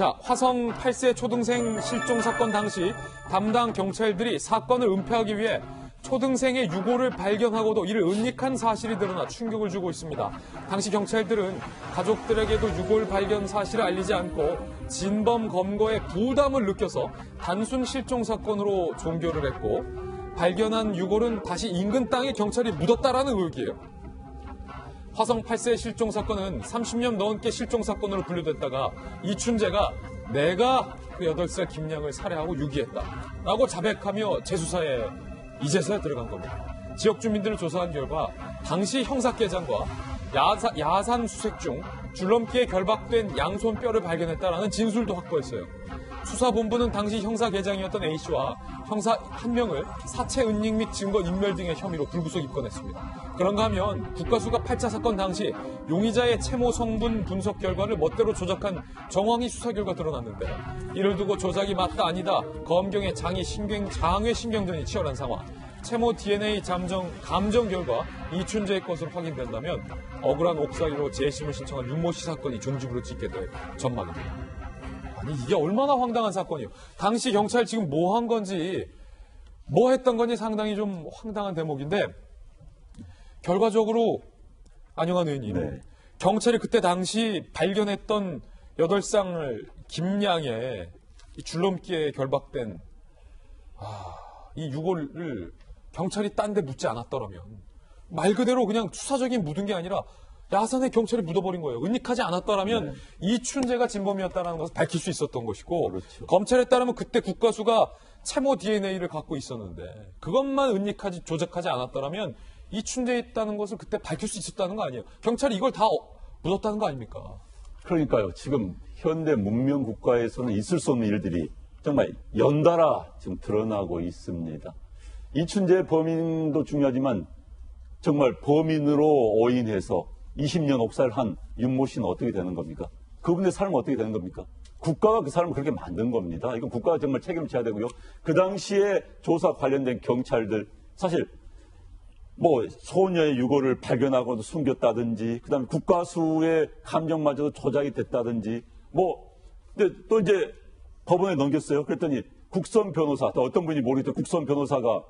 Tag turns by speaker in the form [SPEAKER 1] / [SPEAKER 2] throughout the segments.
[SPEAKER 1] 자, 화성 8세 초등생 실종 사건 당시 담당 경찰들이 사건을 은폐하기 위해 초등생의 유골을 발견하고도 이를 은닉한 사실이 드러나 충격을 주고 있습니다. 당시 경찰들은 가족들에게도 유골 발견 사실을 알리지 않고 진범 검거에 부담을 느껴서 단순 실종 사건으로 종결을 했고, 발견한 유골은 다시 인근 땅에 경찰이 묻었다라는 의혹이에요. 화성 8세 실종 사건은 30년 넘게 실종 사건으로 분류됐다가 이춘재가 내가 그 8살 김양을 살해하고 유기했다라고 자백하며 재수사에 이제서야 들어간 겁니다. 지역 주민들을 조사한 결과 당시 형사계장과 야산 수색 중 줄넘기에 결박된 양손뼈를 발견했다라는 진술도 확보했어요. 수사본부는 당시 형사계장이었던 A씨와 형사 1명을 사체 은닉 및 증거 인멸 등의 혐의로 불구속 입건했습니다. 그런가 하면 국가수가 8차 사건 당시 용의자의 채모 성분 분석 결과를 멋대로 조작한 정황이 수사 결과 드러났는데, 이를 두고 조작이 맞다 아니다 검경의 장외 신경전이 치열한 상황. 채모 DNA 감정 결과 이춘재의 것으로 확인된다면 억울한 옥살이로 재심을 신청한 윤모 씨 사건이 종지부를 찍게 될 전망입니다. 아니, 이게 얼마나 황당한 사건이에요. 당시 경찰 지금 뭐 한 건지, 뭐 했던 건지 상당히 좀 황당한 대목인데, 결과적으로 안영환 의원님,
[SPEAKER 2] 네.
[SPEAKER 1] 경찰이 그때 당시 발견했던 8쌍을 김양의 이 줄넘기에 결박된 이 유골을 경찰이 딴 데 묻지 않았더라면, 말 그대로 그냥 수사적인 묻은 게 아니라 야산에 경찰이 묻어버린 거예요. 은닉하지 않았더라면
[SPEAKER 2] 네.
[SPEAKER 1] 이춘재가 진범이었다는 것을 밝힐 수 있었던 것이고,
[SPEAKER 2] 그렇죠.
[SPEAKER 1] 검찰에 따르면 그때 국가수가 채모 DNA를 갖고 있었는데 그것만 은닉하지 조작하지 않았더라면 이춘재에 있다는 것을 그때 밝힐 수 있었다는 거 아니에요. 경찰이 이걸 다 묻었다는 거 아닙니까?
[SPEAKER 2] 그러니까요. 지금 현대 문명 국가에서는 있을 수 없는 일들이 정말 연달아 지금 드러나고 있습니다. 이춘재 범인도 중요하지만 정말 범인으로 오인해서 20년 옥살한 윤모 씨는 어떻게 되는 겁니까? 그분의 삶은 어떻게 되는 겁니까? 국가가 그 사람을 그렇게 만든 겁니다. 이건 국가가 정말 책임을 져야 되고요. 그 당시에 조사 관련된 경찰들, 사실 뭐 소녀의 유골을 발견하고도 숨겼다든지, 그다음에 국가수의 감정마저도 조작이 됐다든지, 근데 또 이제 법원에 넘겼어요. 그랬더니 국선 변호사, 또 어떤 분이 모르겠던 국선 변호사가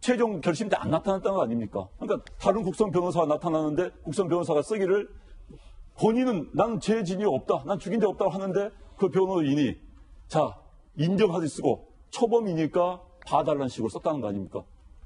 [SPEAKER 2] 최종 결심 때 안 나타났다는 거 아닙니까? 그러니까 다른 국선 변호사가 나타나는데 국선 변호사가 쓰기를 본인은 나는 죄 진위 없다, 난 죽인 적 없다고 하는데 그 변호인이 자 인정하지 쓰고 초범이니까 봐달라는 식으로 썼다는 거 아닙니까?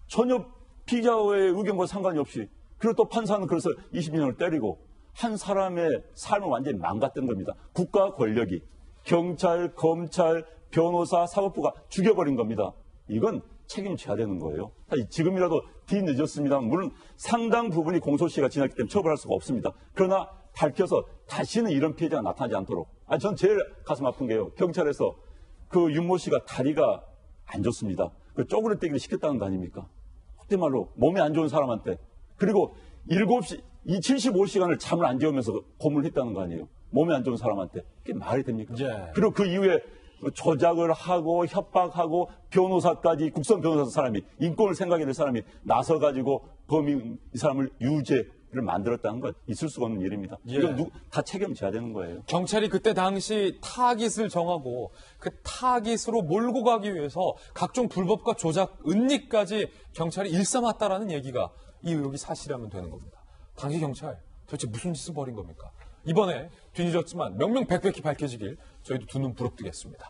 [SPEAKER 2] 전혀 피의자의 의견과 상관이 없이. 그리고 또 판사는 그래서 22년을 때리고 한 사람의 삶을 완전히 망갔던 겁니다. 국가 권력이 경찰, 검찰, 변호사, 사법부가 죽여버린 겁니다. 이건 책임을 져야 되는 거예요. 지금이라도 뒤늦었습니다. 물론 상당 부분이 공소시효가 지났기 때문에 처벌할 수가 없습니다. 그러나 밝혀서 다시는 이런 피해자가 나타나지 않도록. 전 제일 가슴 아픈 게요. 경찰에서 그 윤모 씨가 다리가 안 좋습니다. 그 쪼그레떼기를 시켰다는 거 아닙니까? 그때 말로 몸이 안 좋은 사람한테. 그리고 75시간을 잠을 안 재우면서 고문을 했다는 거 아니에요. 몸이 안 좋은 사람한테. 그게 말이 됩니까?
[SPEAKER 1] 예.
[SPEAKER 2] 그리고 그 이후에 조작을 하고 협박하고 변호사까지, 국선 변호사 사람이, 인권을 생각해야 될 사람이 나서가지고 범인 이 사람을 유죄를 만들었다는 건 있을 수가 없는 일입니다.
[SPEAKER 1] 예.
[SPEAKER 2] 이건 다 책임져야 되는 거예요.
[SPEAKER 1] 경찰이 그때 당시 타깃을 정하고 그 타깃으로 몰고 가기 위해서 각종 불법과 조작, 은닉까지 경찰이 일삼았다라는 얘기가, 이 의혹이 사실이라면 되는 겁니다. 당시 경찰 도대체 무슨 짓을 벌인 겁니까? 이번에 뒤늦었지만 명명백백히 밝혀지길 저희도 두 눈 부릅뜨겠습니다.